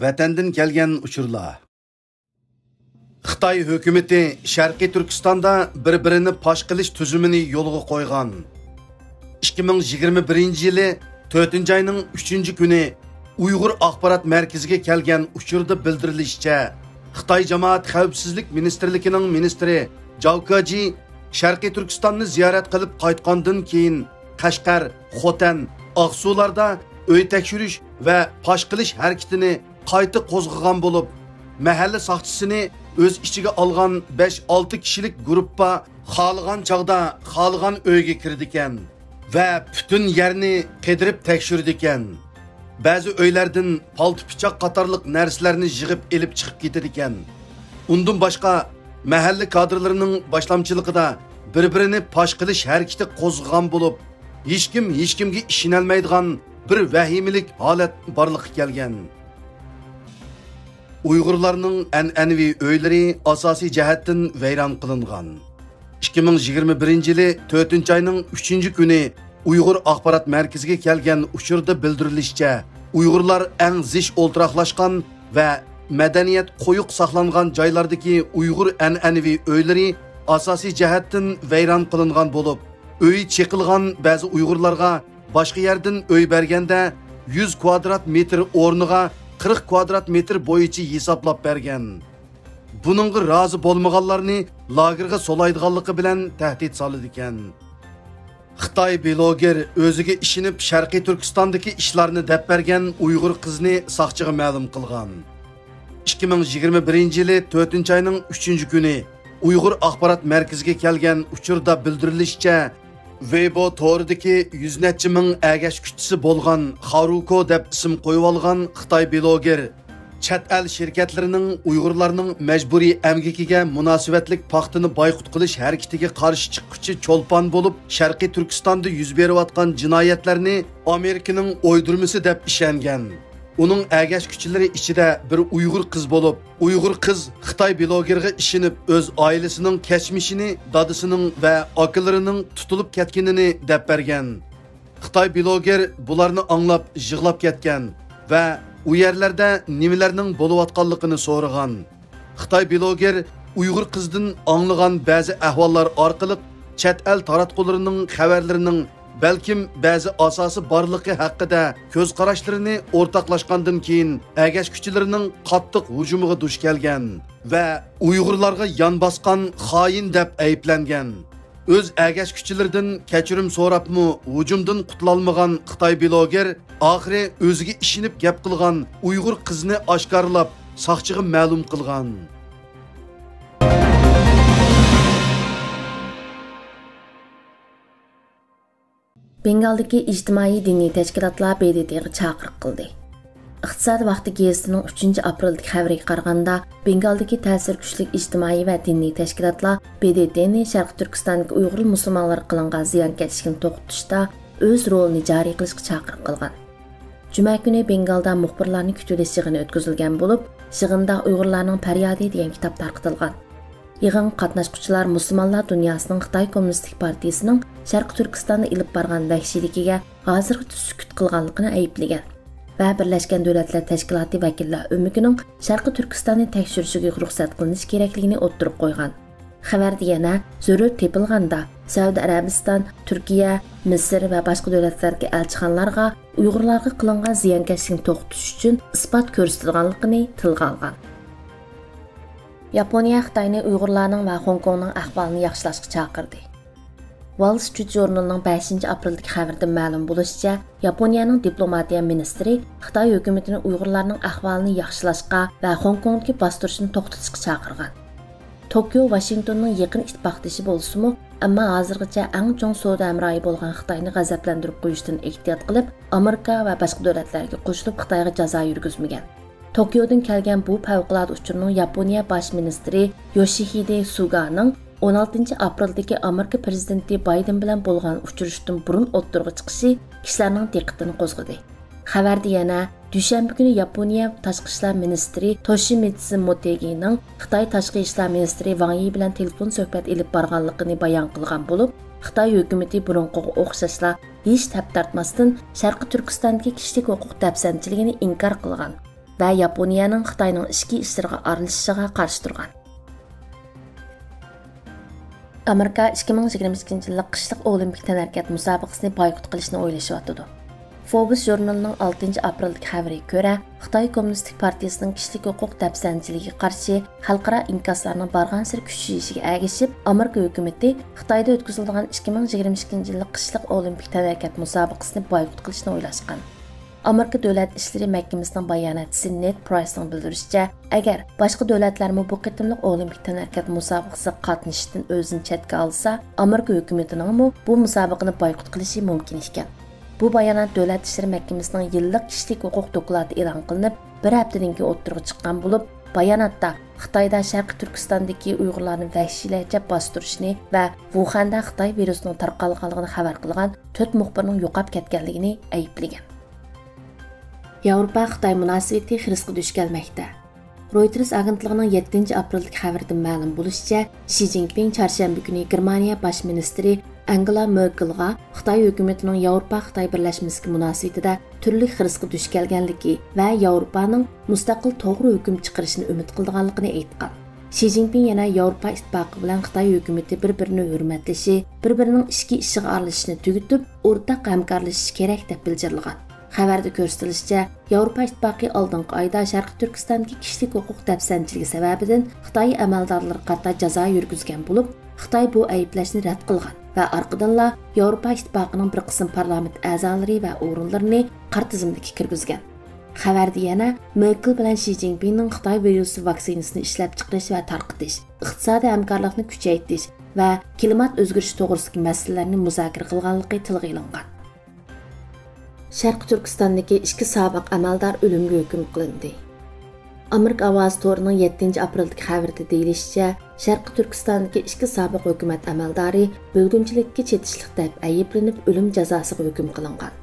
vatandan kelgan uchurlar. Xitoy hukumati Sharqiy Turkistonda bir-birini pash qilish tuzumini yo'lga qo'ygan. 2021-yili 4-oyning 3-kuni Uyg'ur axborot markaziga kelgan uchurda bildirilishicha, Xitoy jamoat xavfsizlik ministrligining ministri Zhao Keji Sharqiy Turkistonni ziyorat qilib qaytgandan keyin Qashqar, Xotan, Aqsularda uy tekshirish va pash qilish harakatini qayta qo'zg'agan bo'lib, mahalla soqchisini o'z ichiga olgan 5-6 kishilik guruhga xohlagan chog'da xohlagan uyga kirdi ekan va butun yerni qidirib tekshirdi ekan. Ba'zi uylardan palto pichoq qatorliq narsalarni yig'ib elib chiqib ketadi ekan. Undan boshqa mahalla kadrlarining boshlamchiligida bir-birini pash qilish harakati qo'zg'agan bo'lib, hech kimga ishonolmaydigan bir vahimalik holat borliqqa kelgan. Uyg'urlarning an'anaviy uylari asosiy jihatdan vayron qilingan. 2021-yili 4-oyning 3-kuni Uyg'ur axborot markaziga kelgan uchurda bildirilishicha, Uyg'urlar eng zish o'ltiraqlashgan va madaniyat qo'yuq saqlangan joylardagi Uyg'ur an'anaviy uylari asosiy jihatdan vayron qilingan bo'lib, uy cheqilgan ba'zi Uyg'urlarga boshqa yerdan uy berganda 100 kvadrat metr o'rniga 40 kvadrat metr bo'yicha hisoblab bergan. Buningga rozi bo'lmaganlarni lagerga solaydiganligi bilan tahdid soladi ekan. Xitoy bloger o'ziga ishinib Sharqiy Turkistondagi ishlarni deb bergan Uyg'ur qizni soqchiga ma'lum qilgan. 2021-yili 4-oyning 3-kuni Uyg'ur axborot markaziga kelgan uchurda bildirilishicha, Weibo to'ridagi 100 necha ming agash kuchisi bo'lgan Haruko deb ism qo'yib olgan Xitoy bloger chet el shirkatlarining Uyg'urlarning majburiy amgikiga munosabatlik paxtini boyqut qilish harakatiga qarshi chiquvchi cho'lpon bo'lib, Sharqiy Turkistonda yuz berayotgan jinoyatlarni Amerikaning o'ydirmasi deb ishongan. Uning agash kuchilari ichida bir Uyg'ur qiz bo'lib, Uyg'ur qiz Xitoy blogerga ishinib o'z oilasining kechmishini, dadasining va akalarining tutilib ketganini deb bergan. Xitoy bloger bularni anglab yig'lab ketgan va u yerlarda nimalarning bo'layotganligini so'ragan. Xitoy bloger Uyg'ur qizdan anglagan ba'zi ahvollar orqali chet el taratqullarining xabarlarining balkim ba'zi asosi borligi haqida ko'z qarashlarini o'rtoqlashgandan keyin agash kuchilarining qattiq hujumiga duch kelgan va Uyg'urlarga yon bosgan xoin deb ayblangan. O'z agash kuchilaridan kechirim so'rabmi hujumdan qutulolmagan Xitoy bloger oxiri o'ziga ishinib gap qilgan Uyg'ur qizni oshkorlab soqchiga ma'lum qilgan. Bengaldagi ijtimoiy diniy tashkilotlar BDTga chaqiriq qildi. Iqtisod vaqti gazetining 3-aprellik xabariga qaraganda, Bengaldagi ta'sir kuchli ijtimoiy va diniy tashkilotlar BDTni Sharq Turkistondagi Uyg'ur musulmonlari qilingan ziyonkashlikni to'xtatishda o'z rolini joriy qilishga chaqiriq qilgan. Juma kuni Bengalda muxbirlarni kutilish yig'ini o'tkazilgan bo'lib, yig'inda Uyg'urlarning faryodi degan kitob tarqatilgan. Yig'in qatnashuvchilar musulmonlar dunyosining Xitoy Kommunistik partiyasining Sharq Turkistonda ilib borgan vahshiyligiga hozirgacha sukut qilganligini ayblagan va Birlashgan Davlatlar Tashkiloti vakillari o'mikining Sharq Turkistonni tekshirishiga ruxsat qilinish kerakligini o'ttirib qo'ygan. Xabarda yana zarur tepilganda Saudiya Arabiston, Turkiya, Misr va boshqa davlatlarga elchixonalarga Uyg'urlarga qilingan ziyonkashlikni to'xtatish uchun isbot ko'rsatilganligini tilga olgan. Yaponiya Xitoyni Uyg'urlarning va Hong Kongning ahvolini yaxshilashga chaqirdi. Wall Street Journal'ning 5-apreldagi xabarida ma'lum bo'lishicha, Yaponiyaning diplomatiya ministri Xitoy hukumatini Uyg'urlarning ahvolini yaxshilashga va Hong Kongdagi bostirishni to'xtatishga chaqirgan. Tokio Washingtonning yaqin ittifoqdoshi bo'lsa-mu, ammo hozirgacha eng chong savdo hamrohi bo'lgan Xitoyni g'azablantirib qo'yishdan ehtiyot qilib, Amerika va boshqa davlatlarga qo'shilib Xitoyga jazo yurgizmagan. Tokiodan kelgan bu favqulodda uchurning Yaponiya bosh ministri Yoshihide Suganing 16-apreldagi Amerika prezidenti Bayden bilan bo'lgan uchrashuvdan burun o'ttirg'i chiqishi kishilarning diqqatini qo'zg'adi. Xabarda yana dushanba kuni Yaponiya tashqi ishlar ministri Toshimitsu Motegining Xitoy tashqi ishlar ministri Wang Yi bilan telefon suhbat olib borganligini bayon qilgan bo'lib, Xitoy hukumatı burunqiga o'xshashla hech tap tortmasdan Sharqi Turkistondagi kishilik huquq dafsanchiligini inkor qilgan va Yaponiyaning Xitoyning ichki ishlariga aralashishiga qarshi turgan. Amerika 2022 yillik qishliq olimpik tənərkət müsabiqəsini boykot qilishni o'ylashyapti. Forbes jurnalining 6 aprellik xabariga ko'ra, Xitoy Kommunistik partiyasining kishilik huquq dafsanchiligiga qarshi xalqaro inkoslarning barg'ansir kuchayishiga ergashib, Amerika hukumatı Xitoyda o'tkaziladigan 2022 yillik qishliq olimpik tənərkət müsabiqəsini boykot qilishni o'ylashgan. Amerika Davlat İşleri Məhkəməsinin bayonotchisi Ned Price'ning bildirishicha, agar boshqa davlatlarmi bu qitimliq olimpik tənərkət müsabiqəsiga qatnashishdan o'zini chetga olsa, Amerika hukumatining bu musobaqani boykot qilishi mumkin ekan. Bu bayonot Davlat İşleri Məhkəməsinin yillik kishilik huquq doklati e'lon qilinib, bir haftadan keyin o'ttirib chiqqan bo'lib, bayonotda Xitoyda Sharqiy Turkistondagi Uyg'urlarni vahshiylarcha bostirishni va Wuhanda Xitoy virusining tarqalganligini xabar qilgan 4 muxbirning yo'qolib ketganligini ayblagan. Yevropa-Xitoy munosabati xirisga duch kelmoqda. Reuters agentligining 7 aprellik xabaridan ma'lum bo'lishicha, Xi Jinping chorshanba kuni Germaniya bosh ministri Angela Merkelga Xitoy hukumatining Yevropa-Xitoy birlashmasiga munosabatida turli xirisga duch kelganligi va Yevropaning mustaqil to'g'ri hukm chiqarishini umid qilganligini aytgan. Xi Jinping yana Yevropa ittifoqi bilan Xitoy hukumati bir-birini hurmatlashi, bir-birining ichki ishiga aralashishni tugatib, o'rtaq hamkorlashish kerak deb bildirgan. Xabarda ko'rsatilishicha, Yevropa ittifoqi oldingi oyda Sharqiy Turkistondagi kishilik huquq dafsanchiligi sababidan Xitoy amaldorlariga qarata jazo yurgizgan bo'lib, Xitoy bu ayblashni rad qilgan va orqadanla Yevropa ittifoqining bir qism parlament a'zolari va o'rinlarini qor tizimiga kirgizgan. Xabarda yana Merkel bilan Xi Jinpingning Xitoy virusi vaksinasini ishlab chiqarish va tarqatish, iqtisodiy hamkorlikni kuchaytirish va klimat o'zgarishi to'g'risidagi masalalarni muzokara qilganligi tilga olingan. Sharqiy Turkistondagi 2 sobiq amaldor o'limga hukm qilindi. Amerika ovoz to'rining 7 apreldagi xabarida deyilishicha, Sharqiy Turkistondagi 2 sobiq hukumat amaldori bo'lgunchilikka chetishlik deb ayblanib o'lim jazosiga hukm qilingan.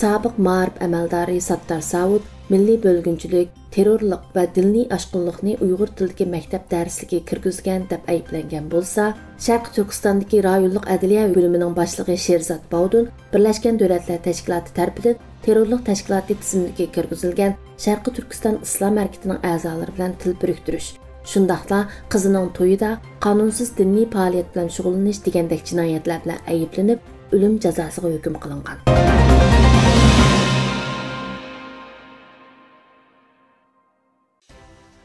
Sobiq ma'rif amaldori Sattar Saud milliy bo'lgunchilik, terrorlik va diniy ashqunlikni Uyg'ur tilidagi maktab darsligi kirgizgan deb ayblangan bo'lsa, Sharqiy Turkistondagi rayonlik adliya bo'limining boshlig'i Sherzod Bowdun Birlashgan Davlatlar Tashkiloti tomonidan terrorlik tashkiloti tizimiga kirgizilgan Sharqiy Turkiston islom harakatining a'zolari bilan til biriktirish, shundaqla qizining to'yida qonunsiz diniy faoliyat bilan shug'ullanish degandek jinoyatlar bilan ayblanib, o'lim jazosiga hukm qilingan.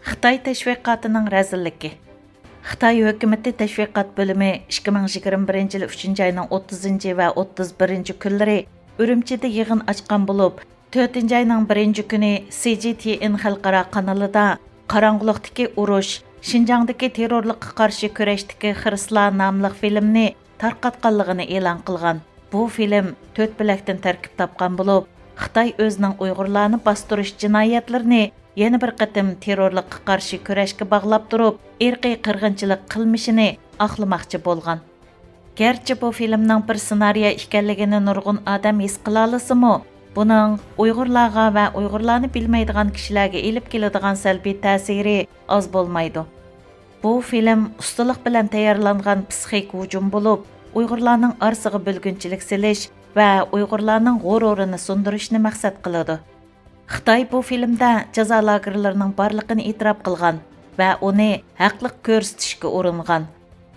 Xitoy tashviqotining razilligi. Xitoy hukumati tashviqot bo'limi 2021 yil 3 oyning 30 va 31 kunlari Urumchida yig'in ochgan bo'lib, 4 oyning 1 kuni CGTN xalqaro kanalida Qorong'uliqdagi urush, Xinjiangdagi terrorlikqa qarshi kurashdagi Xirislar nomli filmni tarqatganligini e'lon qilgan. Bu film 4 bo'lakdan tarkib topgan bo'lib, Xitoy o'zining Uyg'urlarni bostirish jinoyatlarini yana bir qatim terrorlikqa qarshi kurashga bog'lab turib, irqiy qirg'inchilik qilmishini aqlamoqchi bo'lgan. Gerçi bu filmning bir ssenariya ekanligini nurg'un odam his qila olsa-mu, buning Uyg'urlarga va Uyg'urlarni bilmaydigan kishilarga elib keladigan salbiy ta'siri oz bo'lmaydi. Bu film ustalik bilan tayyorlangan psixik hujum bo'lib, Uyg'urlarning orasiga bo'lgunchilik silish va Uyg'urlarning g'ururini sundirishni maqsad qiladi. Xitoy bu filmda jazo lagerlarining borligini e'tirof qilgan va uni haqliq ko'rsatishga uringan.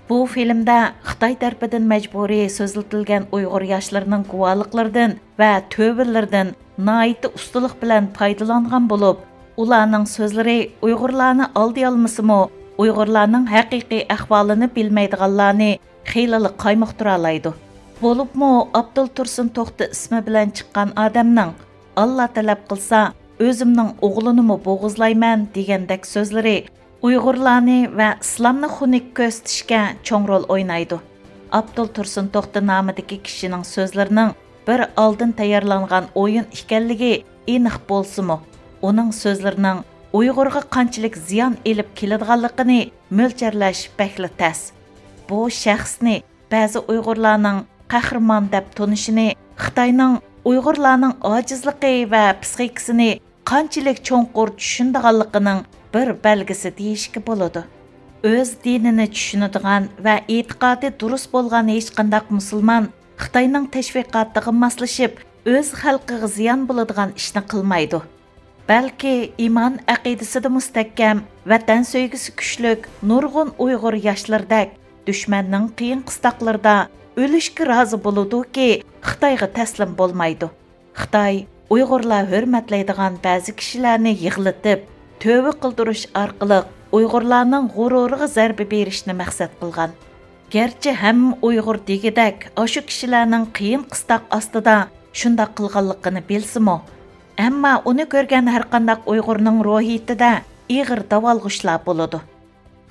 Bu filmda Xitoy tarafidan majburiy so'zlatilgan Uyg'ur yoshlarining guvohliklaridan va tövbellardan noiti ustalik bilan foydalangan bo'lib, ularning so'zlari Uyg'urlarni oldi olmasimi, Uyg'urlarning haqiqiy ahvolini bilmaydiganlarni xiyli qaymoqtira oladi. Bo'libmi Abdul Tursun To'xti ismi bilan chiqqan odamning Allah talab qilsa, o'zimning o'g'linimi bo'g'izlayman degandek so'zlari Uyg'urlarni va islomni xunuk ko'rsatishga cho'ng rol o'ynaydi. Abdul Tursun To'xti nomidagi kishining so'zlarining bir oldin tayyorlangan o'yin ekanligi aniq bo'lsa-mu, uning so'zlarining Uyg'urga qanchalik ziyon elib keladiganligini mo'ljarlash bakli tas. Bu shaxsni ba'zi Uyg'urlarning qahramon deb tunishini, Xitoyning Uyg'urlarning ojizligi va psixikasini qanchalik cho'nqur tushunadiganligining bir belgisi deyishga bo'ladi. O'z dinini tushunadigan va e'tiqodi durust bo'lgan hech qanday musulmon Xitoyning tashviqotiga moslashib, o'z xalqiga ziyon bo'ladigan ishni qilmaydi. balki iman aqidasida mustahkam, vatan söygüsü kuchlik nurg'un Uyg'ur yoshlardek dushmanning qiyin qistaqlarida o'lishga rozi bo'ladi-ki, Xitoyga taslim bo'lmaydi. Xitoy Uyg'urlar hurmatlaydigan ba'zi kishilarni yig'latib, tövbe qildirish orqali Uyg'urlarning g'ururiga zarba berishni maqsad qilgan. Gerçi hamma Uyg'ur degidek, o'sha kishilarning qiyin qistaq ostida shunda qilganligini bilsimi, ammo uni ko'rgan har qanday Uyg'urning ruhiyatida ig'ir davolg'ishlar bo'ladi.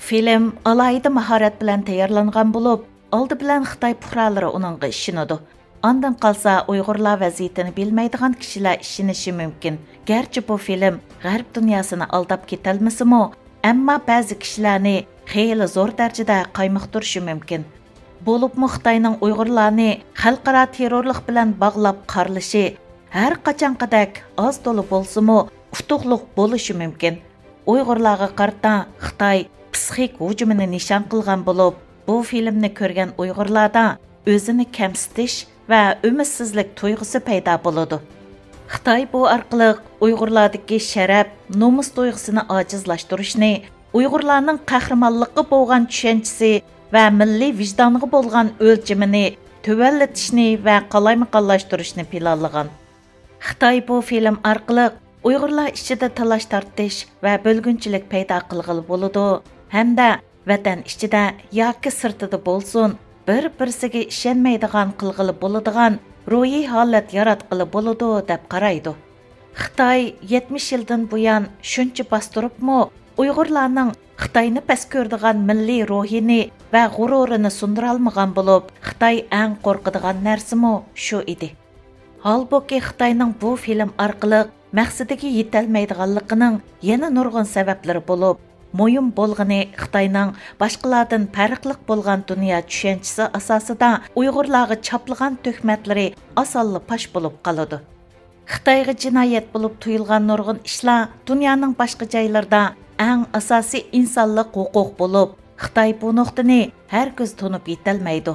Film alayda mahorat bilan tayyorlangan bo'lib, oldi bilan Xitoy fuqarolari uningga ishonadi. Ondan qolsa Uyg'urlar vaziyatini bilmaydigan kishilar ishonishi mumkin. Gerçi bu film g'arb dunyosini aldab ketalmasimi, ammo ba'zi kishilarni xeyli zo'r darajada qaymoqtirishi mumkin. Bo'libmi Xitoyning Uyg'urlarni xalqaro terrorlik bilan bog'lab qarlishi har qachonqadek oz to'la bo'lsa-mu, utuqliq bo'lishi mumkin. Uyg'urlarga qarata Xitoy psixik hujumini nishon qilgan bo'lib, bu filmni ko'rgan Uyg'urlarda o'zini kamsitish va umidsizlik tuyg'usi paydo bo'ladi. Xitoy bu orqali Uyg'urlardagi sharaf, nomus tuyg'usini ojizlashtirishni, Uyg'urlarning qahramonligi bo'lgan tushunchasi va milliy vijdoniga bo'lgan o'lchimini tuvallatishni va qalaymaqonlashtirishni planlagan. Xitoy bu film orqali Uyg'urlar ichida talash tortish va bo'lgunchilik paydo qilg'ili bo'ladi, hamda vatan ichida yoki sirtida bo'lsin, bir-birsiga ishonmaydigan qilg'ili bo'ladigan ruhiy holat yaratqili bo'ladi deb qaraydi. Xitoy 70 yildan buyon shuncha bostiribmi, Uyg'urlarning Xitoyni past ko'rdigan milliy ruhini va g'ururini sundira olmagan bo'lib, Xitoy eng qo'rqadigan narsami shu edi. Halbuki Xitoyning bu film orqali maqsadiga yetolmaydiganligining yana nurg'un sabablari bo'lib, muhim bo'lgani Xitoyning boshqalardan farqli bo'lgan dunyo tushunchasi asosida Uyg'urlarga chaplagan tuhmatlari osonli pash bo'lib qoladi. Xitoyga jinoyat bo'lib tuyulgan nurg'un ishlar dunyoning boshqa joylarida eng asosiy insonlik huquq bo'lib, Xitoy bu nuqtani hargiz tunib yetolmaydi.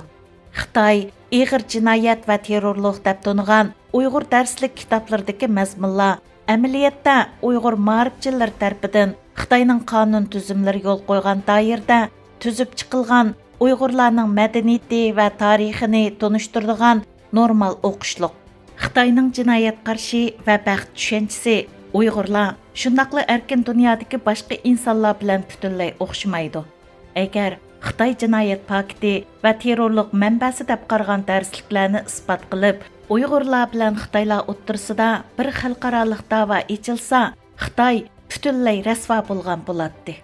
Xitoy ig'ir jinoyat va terrorlik deb tonigan Uyg'ur darslik kitoblaridagi mazmunlar amaliyotda Uyg'ur ma'rifchilar tarafidan Xitoyning qonun tuzumlari yo'l qo'ygan doirada tuzib chiqilgan Uyg'urlarning madaniyati va tarixini tunishtiradigan normal o'qishliq. Xitoyning jinoyat qarshi va baxt tushunchasi Uyg'urlar shundaqla erkin dunyodagi boshqa insonlar bilan butunlay o'xshamaydi. Agar Xitoy jinoyat pakti va terrorlik manbasi deb qaragan darsliklarni isbot qilib, Uyg'urlar bilan Xitoylar o'ttirsida bir xalqaroliq da'vo ochilsa, Xitoy butunlay rasvo bo'lgan bo'ladi.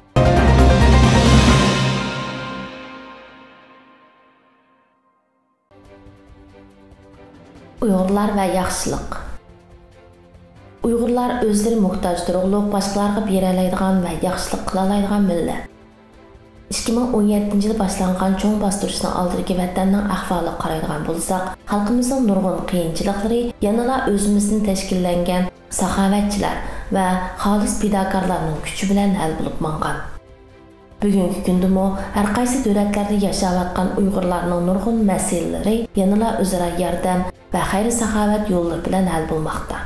Uyg'urlar va yaxshilik. Uyg'urlar o'zlari muhtoj turug'liq boshqalarga bera oladigan va yaxshilik qila oladigan millat. 2017 yil boshlangan cho'ng bostirishning oldidagi vatanning ahvoliga qaraydigan bo'lsak, xalqimizning nurg'un qiyinchiliklari yanada o'zimizdan tashkillangan saxovatchilar va xolis fidokorlarning kuchi bilan hal bo'lib mangan. Bugungi kundami har qaysi davlatlarda yashayotgan Uyg'urlarning nurg'un masalalari yanada o'zaro yordam va xayr-saxovat yo'llari bilan hal bo'lmoqda.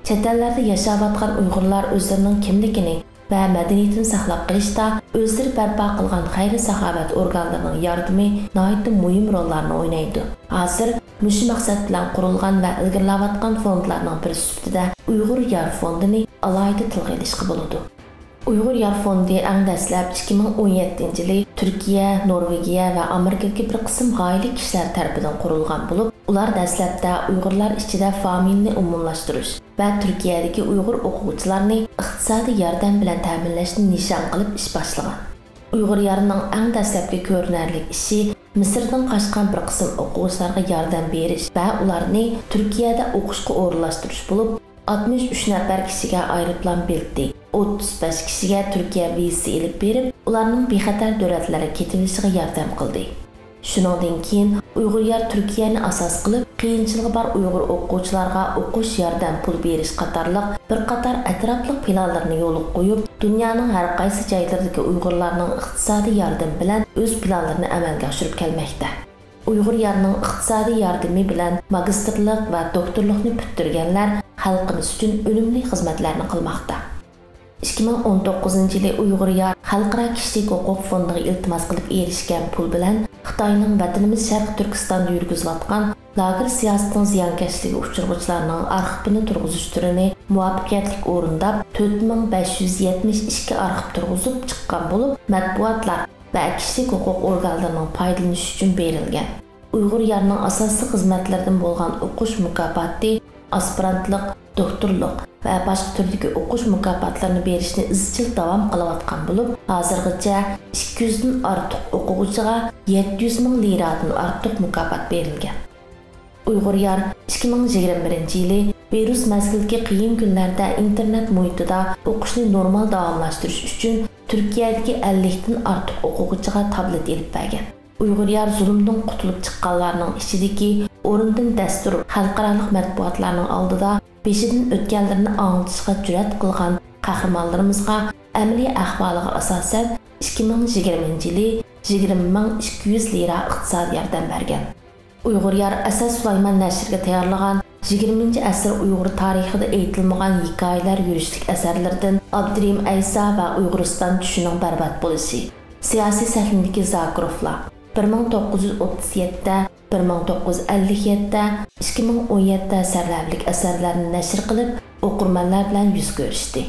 Chet ellarda yashayotgan Uyg'urlar o'zlarining kimligini va madaniyatini saqlab qolishda o'zlari barpo qilgan xayr-saxovat organlarining yordami nihoyat muhim rollarni o'ynaydi. Hozir mush maqsad bilan qurilgan va ilgarilayotgan fondlarning biri sifatida Uyg'ur Yar fondini alohida tilga olishga bo'ladi. Uyg'ur Yar fondi eng dastlab 2017-yili Turkiya, Norvegiya va Amerikadagi bir qism g'oyali kishilar tomonidan qurilgan bo'lib, ular dastlabda Uyg'urlar ichida familiyani umumlashtirish va Turkiyadagi Uyg'ur o'quvchilarni iqtisodiy yordam bilan ta'minlashni nishon qilib ish boshlagan. Uyg'ur Yarning eng dastlabki ko'rinarli ishi Misrdan qochgan bir qism o'quvchilarga yordam berish va ularni Turkiyada o'qishga o'rinlashtirish bo'lib, 63 nafar kishiga aeroplan bildi. 35 kishiga Turkiya vizasi elib berib, ularning bexatar davlatlarga ketilishiga yordam qildi. Shuningdek keyin Uyg'ur Yar Turkiyani asos qilib, qiyinchiligi bor Uyg'ur o'quvchilarga o'qish yordam pul berish qatorliq bir qator atrofli planlarni yo'lga qo'yib, dunyoning har qaysi joylaridagi Uyg'urlarning iqtisodiy yordam bilan o'z planlarini amalga oshirib kelmoqda. Uyg'ur Yarning iqtisodiy yordami bilan magistrlik va doktorlikni bitirganlar xalqimiz uchun o'nimli xizmatlarni qilmoqda. 2019 yılı Uyghur Yar Xalqaro Kishilik huquq fondiga iltimos qilib erishgan pul bilan Xitoyning vatanimiz Sharq Turkistonda yurgizilayotgan lager siyosatining ziyonkashligiga uchirg'uvchilarning arxivini turg'izish turini muvaffaqiyatli o'rindab 4572 arxiv turg'izib chiqqan bo'lib, matbuotlar va kishilik huquq organlarining foydalanishi uchun berilgan. Uyghur Yarning asosiy xizmatlaridan bo'lgan o'qish mukofoti, aspirantlik, doktorlik va boshqa turdagi o'qish mukofotlarini berishni izchil davom qilayotgan bo'lib, hozirgacha 200 dan ortiq o'quvchiga 700 ming liradan ortiq mukofot berilgan. Uyghur Yar 2021 yili virus mazgilidagi qiyin kunlarda internet muhitida o'qishni normal davomlashtirish uchun Turkiyadagi 50 dan ortiq o'quvchiga tablet elib bergan. Uyghur Yar zulmdan qutulib chiqqanlarning ichidagi o'rindan dastur xalqaro matbuotlarning oldida beshidan o'tganlarini anglitishga jur'at qilgan qahramonlarimizga amaliy ahvoliga asosan 2020 yili 20.200 lira iqtisodiy yordam bergan. Uyghur Yar Asad Sulaymon nashriga tayyorlagan 20-asr Uyg'ur tarixida aytilmagan hikoyalar yurishlik asarlardan Abdurim Aysa va Uyg'uriston tushining barbod bo'lishi, siyosiy sahnadagi Zakirovlar 1937, 1957, 2017 asarlarlik asarlarni nashr qilib, o'qirmanlar bilan yuz ko'rishdi.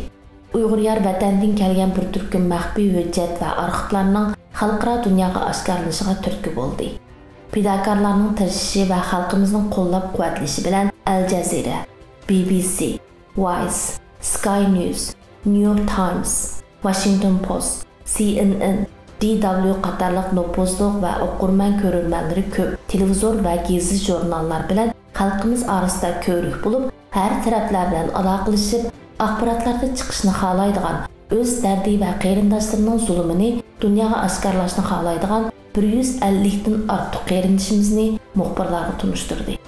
Uyghur Yar vatandan kelgan bir turkum maxfiy hujjat va arxivlarning xalqaro dunyoga oshkorlanishiga turtki bo'ldi. Fidokorlarning tirishishi va xalqimizning qo'llab-quvvatlashi bilan Al Jazeera, BBC, Vice, Sky News, New York Times, Washington Post, CNN, DW qatorliq nopozliq va o'qirman ko'rurmanlari ko'p televizor va gezi jurnallar bilan xalqimiz orasida ko'rik bo'lib, har taraflar bilan aloqalashib, axborotlarda chiqishni xohlaydigan, o'z dardi va qarindoshlarining zulmini dunyoga oshkorlashni xohlaydigan 150 dan ortiq qarindishimizni muxbirlarga tunishtirdi.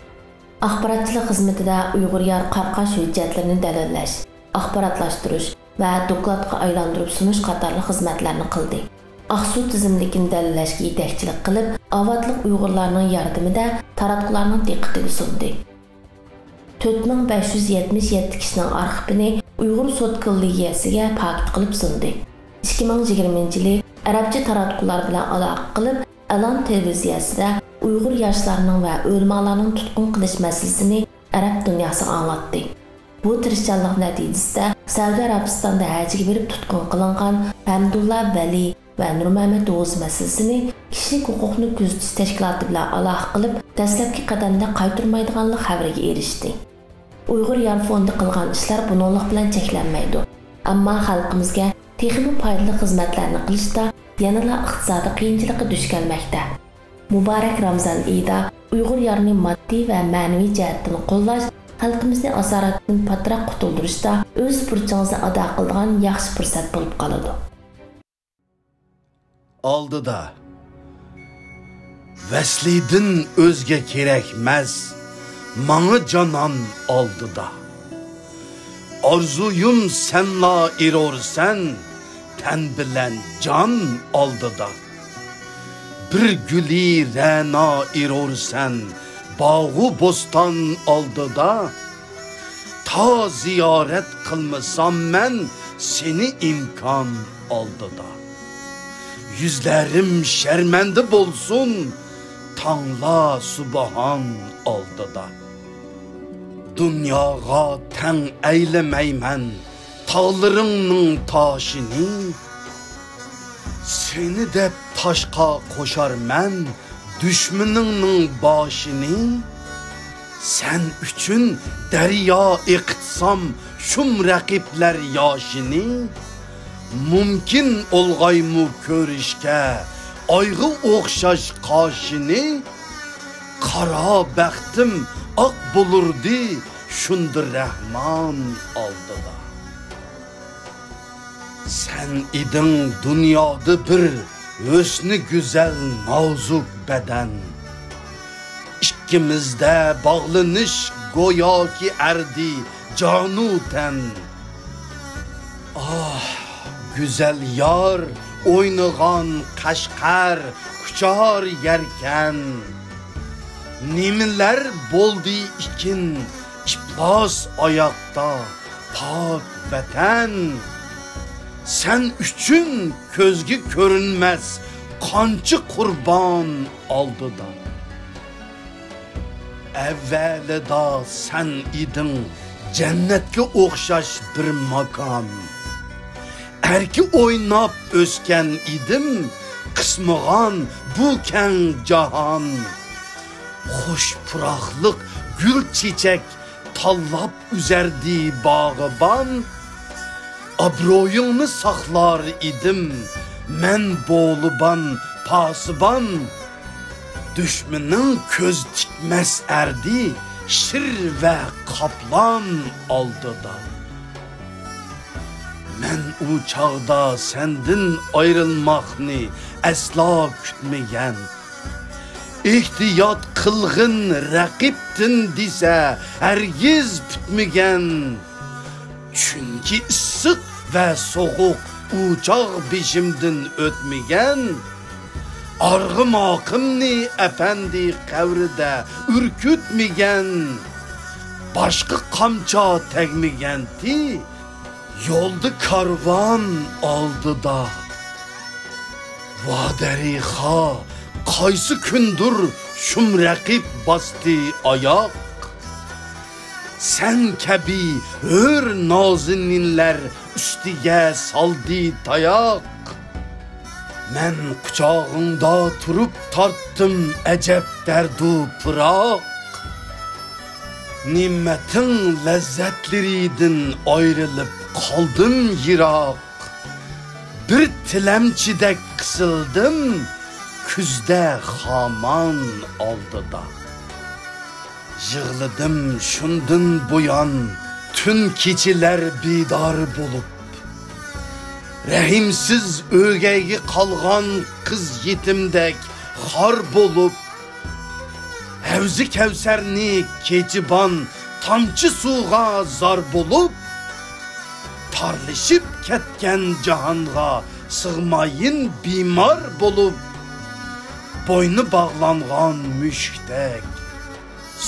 Axborotchilik xizmatida Uyghur Yar qarqash hujjatlarini dalollash, axborotlashtirish va dokladga aylantirib sunish qatorli xizmatlarni qildi. Aqsu tizimlikini dalillashga yetakchilik qilib, avvatliq Uyg'urlarning yordamida taratqularning diqqatiga sundi. 4577 kishining arxivini Uyg'ur sud kollegiyasiga paket qilib sundi. 2020 yili Arabcha taratqular bilan aloqa qilib, Alan televiziyasida Uyg'ur yoshlarining va o'lmalarning tutqun qilish masalasini Arab dunyosiga anglatdi. Bu tirishchanlik natijasida Saudiya Arabistonda hajga berib tutqun qilingan Hamdullah Vali va Nurmuhammad Oğuz masalasini kishilik huquqni kuzatish tashkiloti bilan aloqa qilib, dastlabki qadamda qaytarmaydiganlik xabariga erishdi. Uyghur Yar fondi qilgan ishlar buninglik bilan cheklanmaydi. Ammo xalqimizga texnik foydali xizmatlarni qilishda yanada iqtisodiy qiyinchilikqa duch kelmoqda. Muborak Ramzon oyida Uyghur Yarni moddiy va ma'naviy jihatdan qo'llash, xalqimizni asoratdan patroq qutuldirishda o'z burchingizni ado qiladigan yaxshi fursat bo'lib qoladi. Aldıda Veslidin özge kerekmez Manı canan aldıda Arzuyum senla irorsen Ten bilen can aldıda Bir gülü rena irorsen Bağı bostan aldıda Ta ziyaret kılmasam men Seni imkan aldıda Yüzlerim şermende bolsun, Tanla subahan aldıda. Dünyaga ten eylemeymen, Tağlarının taşını, Seni dep taşqa koşar men, Düşmanının başını, Sen üçün derya iqtsam, Şum rakipler yaşını, Mümkün olğaymu körüşke, aygı oxşaş qaşını, Qara bəxtim aq bulurdu, şundur Rəhman aldıda. Sen idin dünyada bir hüsnü güzel nazuk beden, İkimizde bağlanış goya ki erdi canu ten. Ah! Güzel yar oynagan Qashqar kuchar yerken Nimeler boldi ikin iflos oyoqda pok vatan. Sen uchun ko'zga ko'rinmas qancha qurbon oldida. Avvalida sen iding jannatga o'xshash bir makon. Erki o'ynab o'sgan idim qismag'on bu keng jahon. Xush puroqliq gul chechak tanlab üzerdi bağıban. Abroyunu saqlar idim men bo'liban pasiban. Düşmenin köz tikmez erdi şir ve kaplan aldıda. Men u çağda sendin ayrılmaqni asla kütmeyen. İhtiyat kılgın raqibdin dese hergiz bütmegen. Çünkü ısık ve soğuk uçaq beşimdin ötmegen. Argım akımni efendi qavrida ürkütmegen. Başka qamça tegmegenti yolda karvan aldıda. Vaderiha qaysı kündür şum raqib bastı ayak. Sen kabi hör nazininler üstiga saldı tayak. Men quchog'ingda turib tortdim ajab dardu piroq. Nimetin lezzetleriydin ayrılıp qaldim yiroq. Bir tilamchidek qisildim kuzda xaman oldida. Yig'ladim shundan buyon tun kechilar bedor bo'lib. Rahimsiz o'gayga qalgan qiz yetimdek xor bo'lib. Havzi Kavsarni kechiban tomchi suvga zor bo'lib. Tarlishib ketgan jahonga sig'mayin bemor bo'lib. Boyni bog'langan mushukdek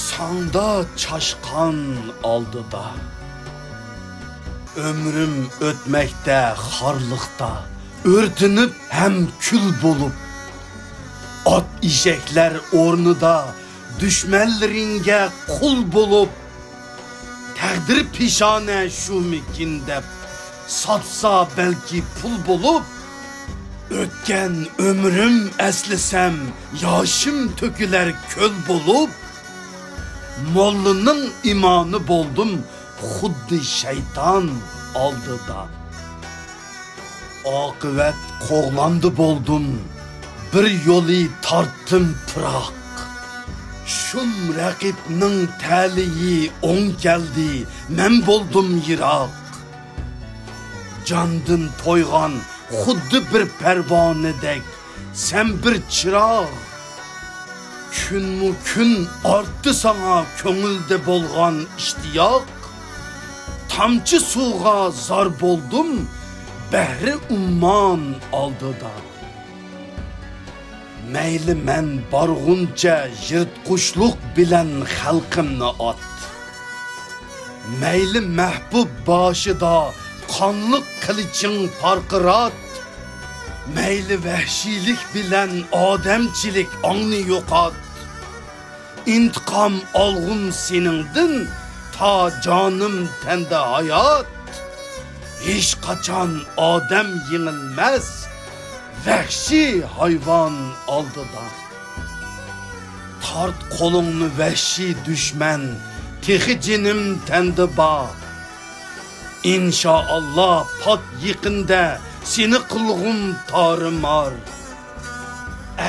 sangda chashqan oldida. Ömrüm ötmekte harlıkta, örtünüp hem kül bulup. At işekler ornuda, düşmenleringe kul bulup. Takdir pişane şu mikin dep, satsa belki pul bulup. Ötken ömrüm eslisem, yaşım töküler köl bulup. Mollunun imanı boldum, xuddi şeytan aldıda. Akıvet qoğlandı boldum, bir yolu tarttım pırak. Şum raqibning taliyi on geldi, men boldum yiroq. Jandin to'ygan xuddi bir pervanedek, sen bir chiroq. Kunmu kun arttı sana ko'ngilda bo'lgan ishtiyoq. Tamçı suğa zar boldum, behri umman aldıda. Meyli men barğunca yırtquşluq bilen xalqimni at. Meyli mehbub başıda qanlıq qiliching parqirat. Meyli vahşilik bilen ademçilik ongni yo'qot. İntiqam alğun seningdin ta canım tende hayat. Hiç kaçan adem yenilmez, vahşi hayvan aldıda. Tart kolunu vahşi düşmen, tehi cinim tende ba. İnşallah pat yıkında seni kılğım tarımar.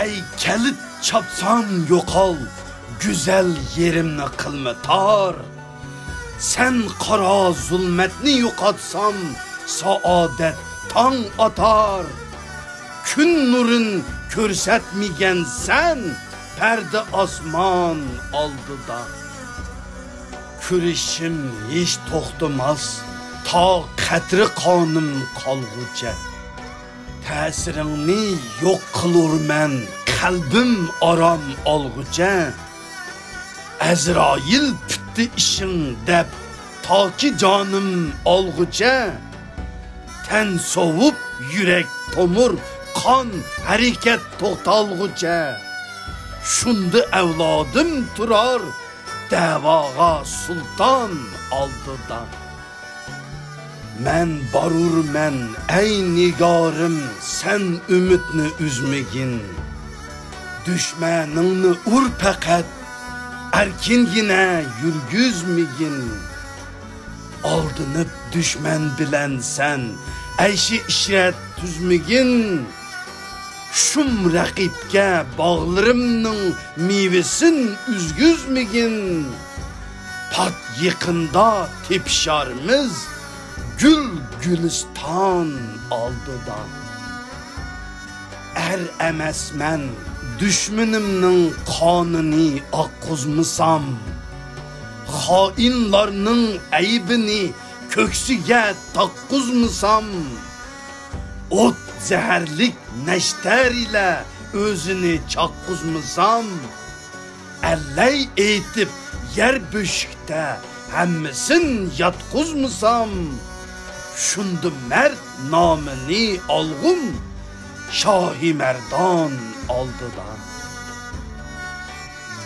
Ey kelit çapsan yokal, güzel yerimni kılma tar. Sen qara zulmetni yo'qotsam, saadet tong atar. Kun nurin ko'rsatmagan sen, perde osmon oldida. Kurishim hech to'xtamas, ta qatri qonim qolgucha. Ta'siringni yo'q qilurman, qalbim aram olgucha. Azroil bitti işin deb toki jonim olgucha ten sovup yürek tomur qon harakat to'xtalgucha shunda avlodim turar da'voga sulton oldida men borurmen ey nigorim sen umidni uzmagin düşmaningni ur faqat erkingina yurgizmagin oldinib düşman bilan sen ayshi ishrat tuzmagin shum raqibga bog'larimning mevasin uzgizmagin pat yaqinda tepsharmiz gül güliston oldida emasman düşmanimning qonini oqqizmisam xoinlarning aybini ko'ksiga taqqizmisam ot zaharlik nashtar ila o'zini chaqqizmisam allay etib yer bo'shikda hammasin yotqizmisam shunda mard nomini olg'um shohi mardon oldida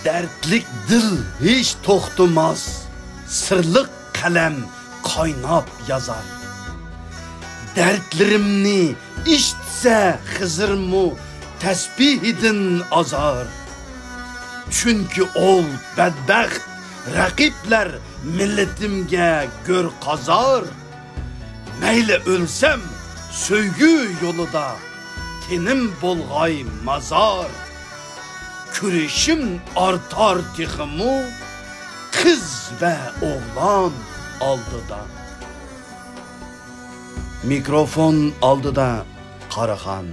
dardlik dil hech to'xtamas sirliq qalam qaynab yozar dardlarimni eshitsa Xizrmu tasbihidin azar chunki ol badbaxt raqiblar millatimga go'r qazar mayli o'lsam so'ygu yo'lida tenim bo'lg'ay mazor kurashim ortar teximu qiz va o'g'lon oldida mikrofon oldida Qaraxon